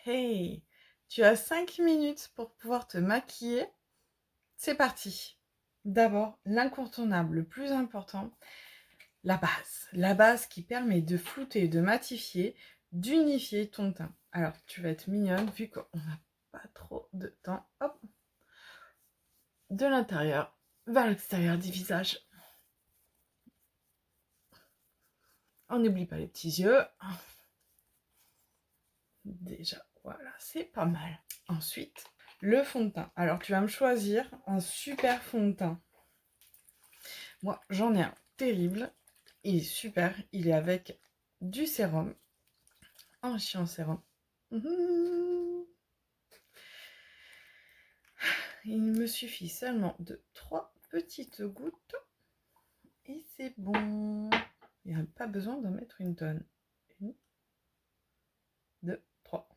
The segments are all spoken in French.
Hey, tu as 5 minutes pour pouvoir te maquiller. C'est parti. D'abord, l'incontournable, le plus important, la base. La base qui permet de flouter, de matifier, d'unifier ton teint. Alors, tu vas être mignonne vu qu'on n'a pas trop de temps. Hop, de l'intérieur vers l'extérieur du visage. On n'oublie pas les petits yeux. Déjà, voilà, c'est pas mal. Ensuite, le fond de teint. Alors, tu vas me choisir un super fond de teint. Moi, j'en ai un terrible. Il est super. Il est avec du sérum. Enrichi en sérum. Il me suffit seulement de 3 petites gouttes. Et c'est bon. Il n'y a pas besoin d'en mettre une tonne. 1, 2, 3.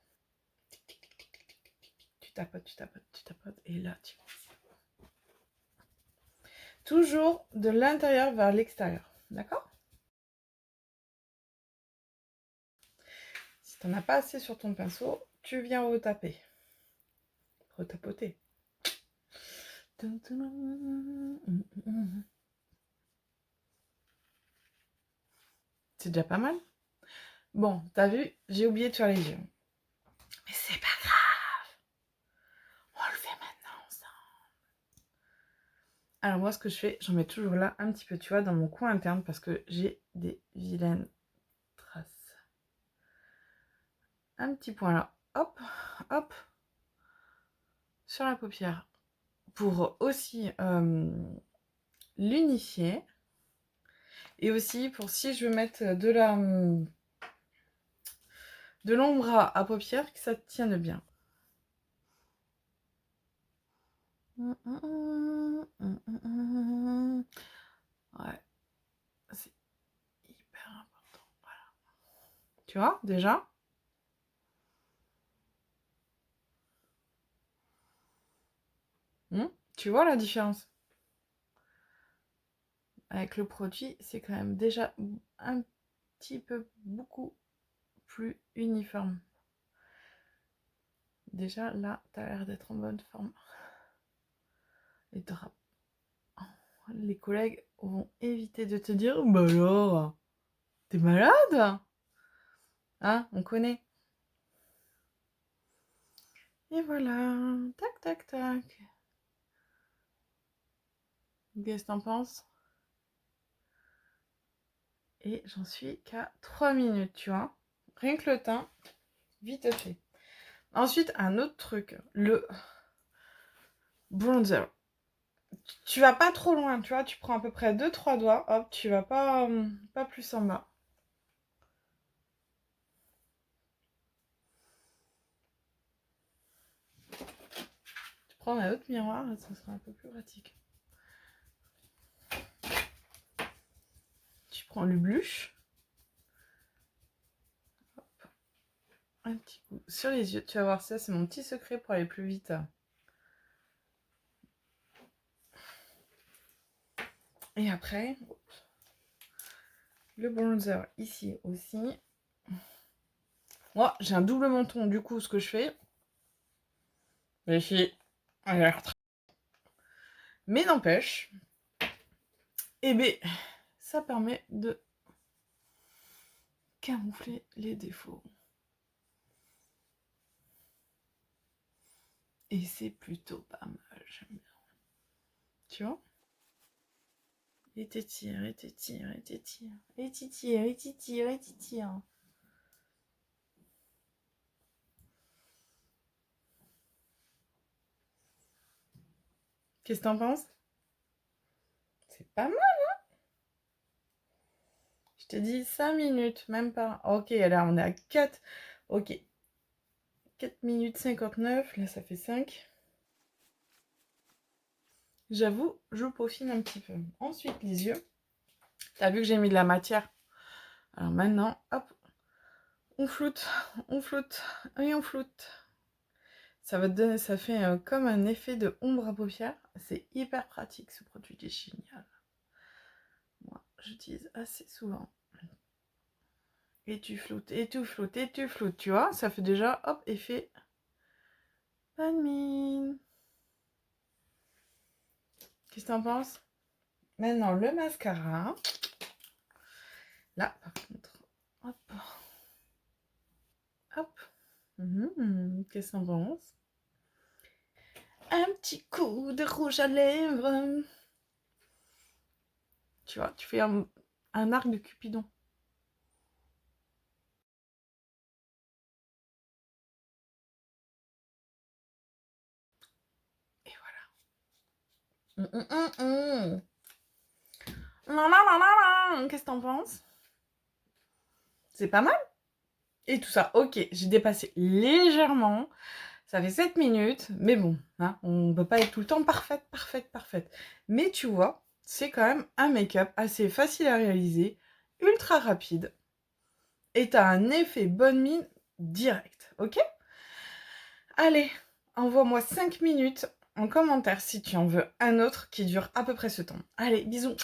Tu tapotes, tu tapotes, tu tapotes. Et là, tu vois. Toujours de l'intérieur vers l'extérieur. D'accord ? Si tu n'en as pas assez sur ton pinceau, tu viens retaper. Retapoter. C'est déjà pas mal. Bon, t'as vu, j'ai oublié de faire les yeux. Mais c'est pas grave. On le fait maintenant ensemble. Alors moi, ce que je fais, j'en mets toujours là un petit peu, tu vois, dans mon coin interne parce que j'ai des vilaines traces. Un petit point là. Hop, hop. Sur la paupière. Pour aussi l'unifier. Et aussi pour si je veux mettre de l'ombre à paupières, que ça tienne bien. Ouais, c'est hyper important. Voilà. Tu vois, déjà. Tu vois la différence? Avec le produit, c'est quand même déjà un petit peu beaucoup plus uniforme. Déjà, là, tu as l'air d'être en bonne forme. Les collègues vont éviter de te dire « Bah alors, t'es malade ?» Hein, on connaît. Et voilà, tac, tac, tac. Qu'est-ce que t'en penses? Et j'en suis qu'à 3 minutes, tu vois. Rien que le teint, vite fait. Ensuite, un autre truc, le bronzer. Tu vas pas trop loin, tu vois, tu prends à peu près 2-3 doigts, hop, tu vas pas plus en bas. Tu prends un autre miroir, ça sera un peu plus pratique. Tu prends le blush. Hop. Un petit coup sur les yeux, tu vas voir ça, c'est mon petit secret pour aller plus vite. Et après, le bronzer ici aussi. Moi, j'ai un double menton, du coup, ce que je fais, ici, mais n'empêche, eh bien, ça permet de camoufler les défauts. Et c'est plutôt pas mal, j'aime bien. Tu vois? Et t'étires, et t'étires, et t'étires, et t'étires, et t'étires, et t'étires. Qu'est-ce que t'en penses? C'est pas mal, hein? Je t'ai dit 5 minutes, même pas. Ok, là on est à 4. Ok. 4 minutes 59, là ça fait 5. J'avoue, je peaufine un petit peu. Ensuite, les yeux. T'as vu que j'ai mis de la matière. Alors maintenant, hop, on floute, et on floute. Ça va te donner, ça fait comme un effet de ombre à paupières. C'est hyper pratique, ce produit est génial. Moi, j'utilise assez souvent. Et tu floutes, et tu floutes, et tu floutes, tu vois. Ça fait déjà, hop, effet bonne mine. Qu'est-ce que t'en penses? Maintenant, le mascara. Là, par contre, hop, hop. Qu'est-ce que t'en penses? Un petit coup de rouge à lèvres. Tu vois, tu fais un arc de Cupidon. Et voilà. Qu'est-ce que t'en penses? C'est pas mal? Et tout ça, ok, j'ai dépassé légèrement. Ça fait 7 minutes, mais bon, hein, on ne peut pas être tout le temps parfaite. Mais tu vois, c'est quand même un make-up assez facile à réaliser, ultra rapide, et t'as un effet bonne mine direct, ok? Allez, envoie-moi 5 minutes en commentaire si tu en veux un autre qui dure à peu près ce temps. Allez, bisous!